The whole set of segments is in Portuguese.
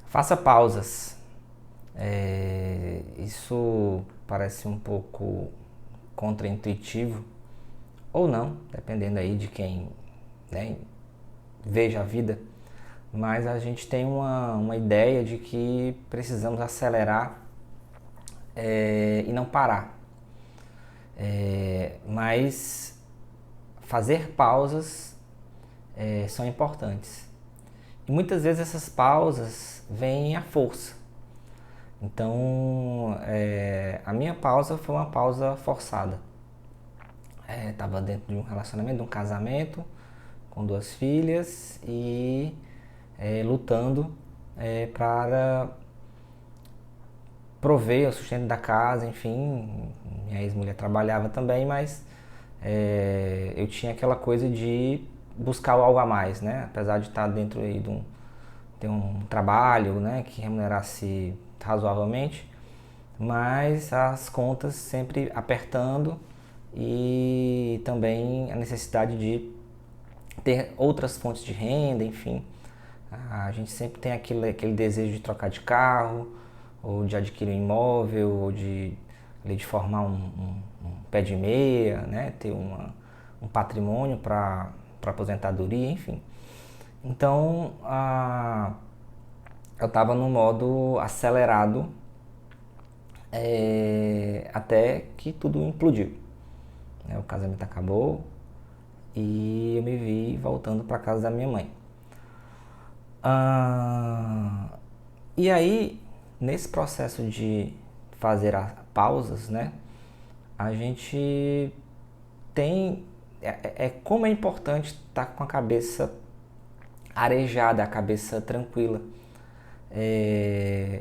Faça pausas. Isso parece um pouco contraintuitivo, ou não, dependendo aí de quem, né, veja a vida. Mas a gente tem uma ideia de que precisamos acelerar e não parar. Mas fazer pausas são importantes. E muitas vezes essas pausas vêm à força. Então, a minha pausa foi uma pausa forçada. Estava dentro de um relacionamento, de um casamento, com 2 filhas e lutando para prover o sustento da casa, enfim. Minha ex-mulher trabalhava também, mas eu tinha aquela coisa de buscar algo a mais, né? Apesar de estar dentro aí ter um trabalho, né, que remunerasse razoavelmente, mas as contas sempre apertando e também a necessidade de ter outras fontes de renda, enfim. A gente sempre tem aquele desejo de trocar de carro, ou de adquirir um imóvel, ou de formar um pé de meia, né? Ter um patrimônio para aposentadoria, enfim. Então, eu estava no modo acelerado até que tudo implodiu. Né? O casamento acabou e eu me vi voltando para casa da minha mãe. E aí, nesse processo de fazer as pausas, né, a gente tem. Como é importante estar com a cabeça arejada, a cabeça tranquila.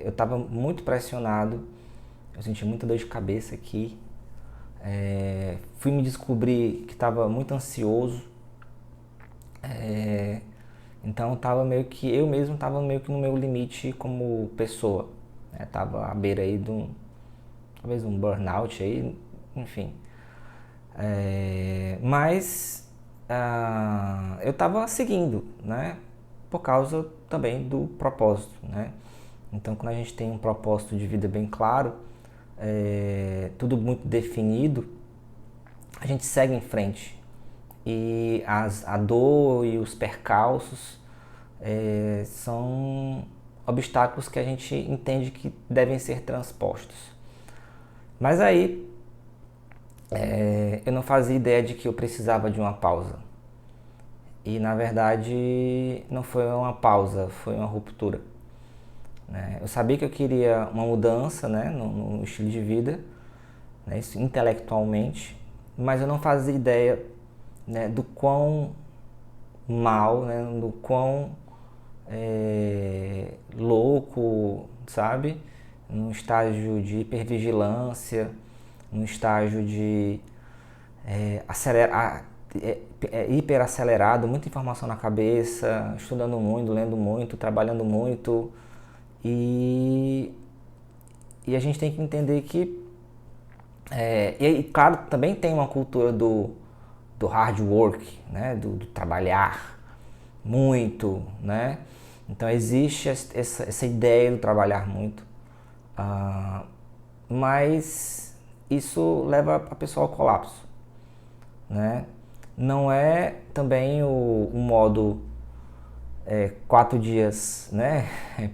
Eu estava muito pressionado, eu senti muita dor de cabeça aqui. Fui me descobrir que estava muito ansioso. Então eu mesmo estava meio que no meu limite como pessoa. Tava à beira aí talvez um burnout aí, enfim. Mas eu estava seguindo, né? Por causa também do propósito, né? Então, quando a gente tem um propósito de vida bem claro, tudo muito definido, a gente segue em frente. E a dor e os percalços são obstáculos que a gente entende que devem ser transpostos. Mas aí eu não fazia ideia de que eu precisava de uma pausa. E na verdade não foi uma pausa, foi uma ruptura. Né? Eu sabia que eu queria uma mudança, né, no estilo de vida, né, isso intelectualmente, mas eu não fazia ideia, né, do quão mal, né, do quão louco, sabe? Num estágio de hipervigilância, num estágio de hiperacelerado, muita informação na cabeça, estudando muito, lendo muito, trabalhando muito. E, e a gente tem que entender que e claro, também tem uma cultura do hard work, né? Do trabalhar muito, né? Então existe essa ideia do trabalhar muito, mas isso leva a pessoa ao colapso, né? Não é também o modo 4 dias, né,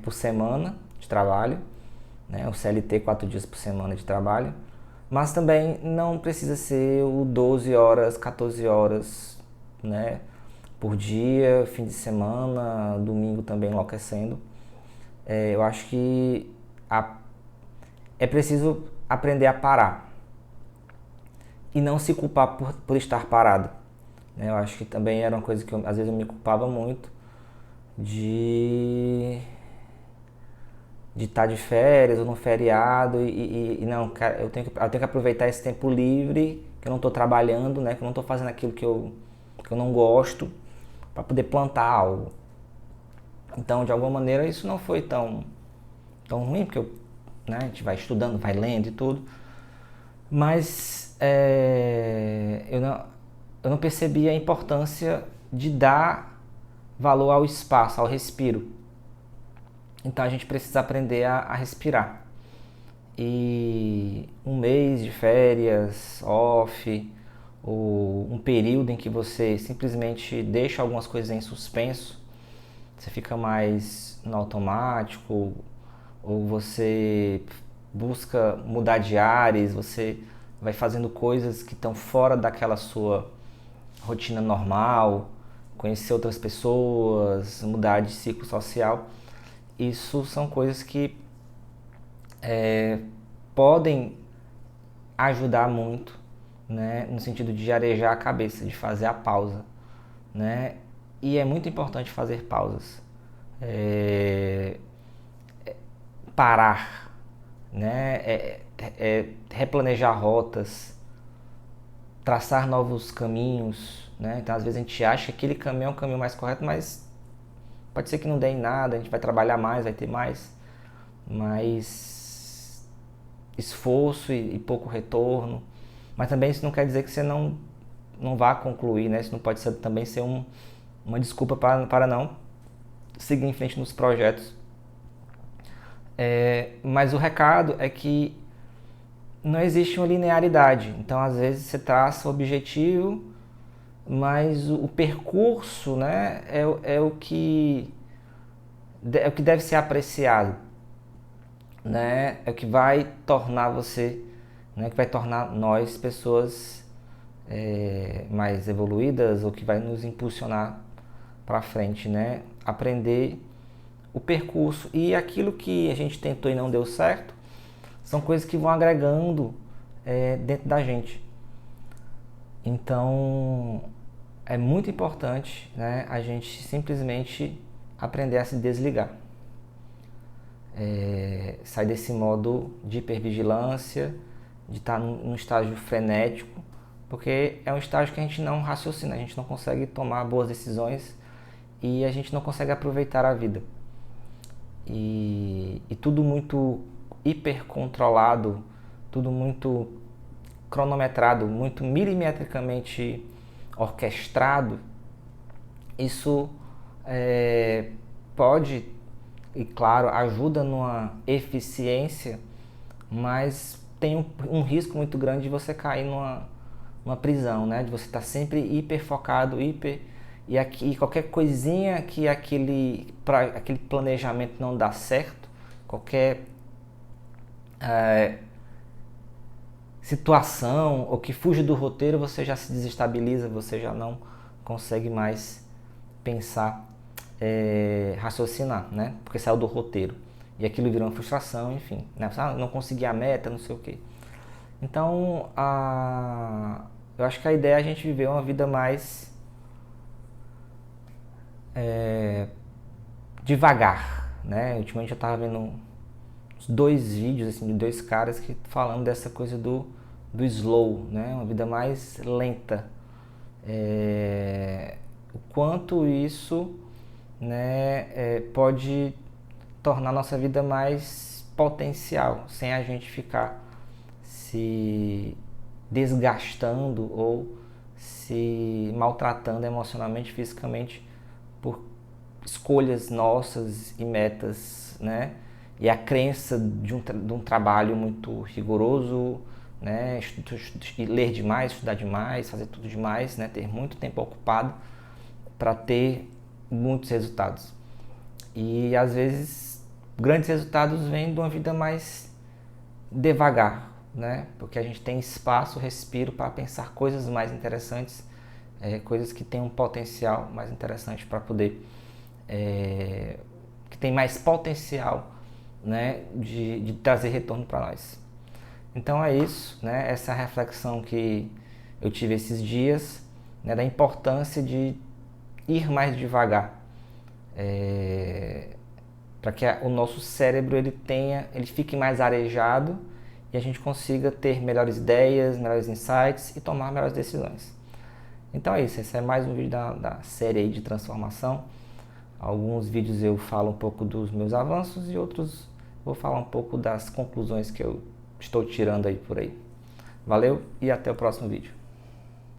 por semana de trabalho, né? O CLT 4 dias por semana de trabalho, mas também não precisa ser o 12 horas, 14 horas, né, por dia, fim de semana, domingo também enlouquecendo. Eu acho que é preciso aprender a parar e não se culpar por estar parado. Né? Eu acho que também era uma coisa que às vezes eu me culpava muito de estar de férias ou no feriado e não, cara, eu tenho que aproveitar esse tempo livre, que eu não estou trabalhando, né, que eu não estou fazendo aquilo que eu não gosto, para poder plantar algo. Então, de alguma maneira, isso não foi tão ruim, porque né, a gente vai estudando, vai lendo e tudo, mas eu não percebi a importância de dar valor ao espaço, ao respiro. Então a gente precisa aprender a respirar. E um mês de férias, off, ou um período em que você simplesmente deixa algumas coisas em suspenso, você fica mais no automático, ou você busca mudar de ares, você vai fazendo coisas que estão fora daquela sua rotina normal, conhecer outras pessoas, mudar de ciclo social. Isso são coisas que podem ajudar muito, né, no sentido de arejar a cabeça, de fazer a pausa, né? E é muito importante fazer pausas, é, parar, né? Replanejar rotas, traçar novos caminhos, né? Então às vezes a gente acha que aquele caminho é o caminho mais correto, mas pode ser que não dê em nada, a gente vai trabalhar mais, vai ter mais esforço e pouco retorno. Mas também isso não quer dizer que você não vá concluir, né? Isso não pode também ser uma desculpa para não seguir em frente nos projetos. Mas o recado é que não existe uma linearidade. Então, às vezes, você traça o objetivo, mas o percurso, né, é o que deve ser apreciado, né? É o que vai tornar você, né, que vai tornar nós pessoas mais evoluídas, ou que vai nos impulsionar para frente, né? Aprender o percurso e aquilo que a gente tentou e não deu certo são coisas que vão agregando dentro da gente. Então é muito importante, né, a gente simplesmente aprender a se desligar, sair desse modo de hipervigilância, de estar num estágio frenético, porque é um estágio que a gente não raciocina, a gente não consegue tomar boas decisões e a gente não consegue aproveitar a vida. E tudo muito hipercontrolado, tudo muito cronometrado, muito milimetricamente orquestrado, isso pode, e claro, ajuda numa eficiência, mas tem um risco muito grande de você cair numa prisão, né? De você estar sempre hiper focado, e aqui qualquer coisinha que aquele planejamento não dá certo, qualquer situação ou que fuja do roteiro, você já se desestabiliza, você já não consegue mais pensar, raciocinar, né? Porque saiu do roteiro e aquilo virou uma frustração, enfim, né? Não consegui a meta, não sei o quê. Então, eu acho que a ideia é a gente viver uma vida mais devagar, né? Ultimamente eu estava vendo dois vídeos assim, de dois caras que falando dessa coisa do slow, né? Uma vida mais lenta. O quanto isso, né, pode tornar nossa vida mais potencial, sem a gente ficar se desgastando ou se maltratando emocionalmente, fisicamente, por escolhas nossas e metas, né? E a crença de um trabalho muito rigoroso, né? Ler demais, estudar demais, fazer tudo demais, né? Ter muito tempo ocupado para ter muitos resultados. E às vezes grandes resultados vêm de uma vida mais devagar, né? Porque a gente tem espaço, respiro para pensar coisas mais interessantes, coisas que têm um potencial mais interessante para poder, que tem mais potencial, né, de trazer retorno para nós. Então é isso, né? Essa reflexão que eu tive esses dias, né, da importância de ir mais devagar, para que o nosso cérebro ele fique mais arejado e a gente consiga ter melhores ideias, melhores insights e tomar melhores decisões. Então é isso, esse é mais um vídeo da série aí de transformação. Alguns vídeos eu falo um pouco dos meus avanços e outros vou falar um pouco das conclusões que eu estou tirando aí por aí. Valeu e até o próximo vídeo.